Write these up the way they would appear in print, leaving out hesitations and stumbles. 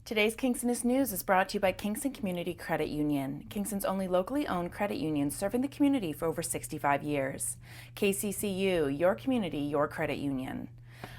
Today's Kingstonist News is brought to you by Kingston Community Credit Union, Kingston's only locally owned credit union serving the community for over 65 years. KCCU, your community, your credit union.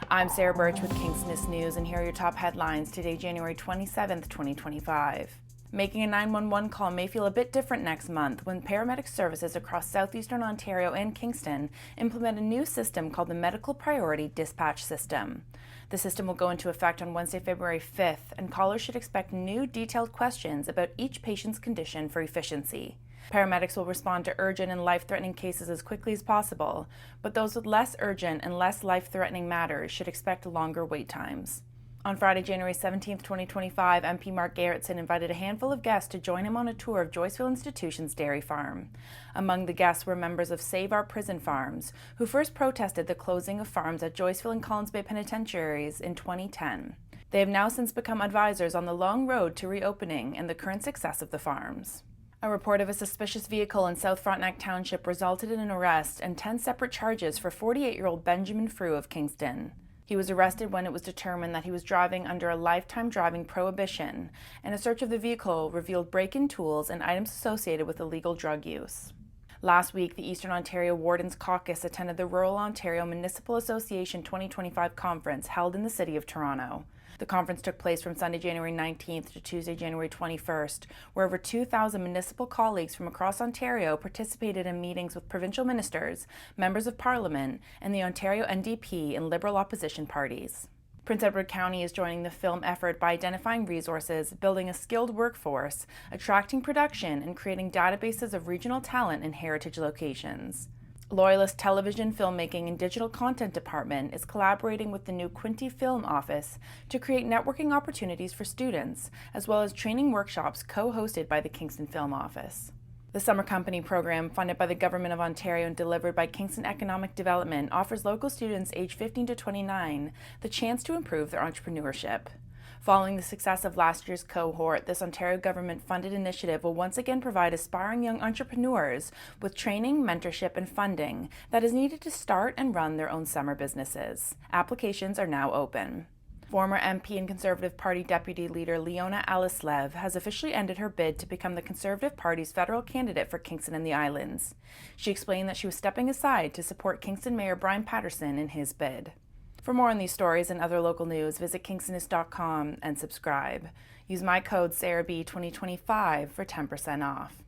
I'm Sarah Burtch with Kingstonist News, and here are your top headlines today, January 27th, 2025. Making a 911 call may feel a bit different next month when paramedic services across southeastern Ontario and Kingston implement a new system called the Medical Priority Dispatch System. The system will go into effect on Wednesday, February 5th, and callers should expect new detailed questions about each patient's condition for efficiency. Paramedics will respond to urgent and life-threatening cases as quickly as possible, but those with less urgent and less life-threatening matters should expect longer wait times. On Friday, January 17, 2025, MP Mark Gerretsen invited a handful of guests to join him on a tour of Joyceville Institution's dairy farm. Among the guests were members of Save Our Prison Farms, who first protested the closing of farms at Joyceville and Collins Bay penitentiaries in 2010. They have now since become advisors on the long road to reopening and the current success of the farms. A report of a suspicious vehicle in South Frontenac Township resulted in an arrest and 10 separate charges for 48-year-old Benjamin Frew of Kingston. He was arrested when it was determined that he was driving under a lifetime driving prohibition, and a search of the vehicle revealed break-in tools and items associated with illegal drug use. Last week, the Eastern Ontario Wardens Caucus attended the Rural Ontario Municipal Association 2025 conference held in the City of Toronto. The conference took place from Sunday, January 19th to Tuesday, January 21st, where over 2,000 municipal colleagues from across Ontario participated in meetings with provincial ministers, members of Parliament, and the Ontario NDP and Liberal opposition parties. Prince Edward County is joining the film effort by identifying resources, building a skilled workforce, attracting production, and creating databases of regional talent in heritage locations. Loyalist Television, Filmmaking and Digital Content Department is collaborating with the new Quinte Film Office to create networking opportunities for students, as well as training workshops co-hosted by the Kingston Film Office. The Summer Company program, funded by the Government of Ontario and delivered by Kingston Economic Development, offers local students aged 15 to 29 the chance to improve their entrepreneurship. Following the success of last year's cohort, this Ontario government-funded initiative will once again provide aspiring young entrepreneurs with training, mentorship, and funding that is needed to start and run their own summer businesses. Applications are now open. Former MP and Conservative Party Deputy Leader Leona Alleslev has officially ended her bid to become the Conservative Party's federal candidate for Kingston and The Islands. She explained that she was stepping aside to support Kingston Mayor Brian Patterson in his bid. For more on these stories and other local news, visit kingstonist.com and subscribe. Use my code SarahB2025 for 10% off.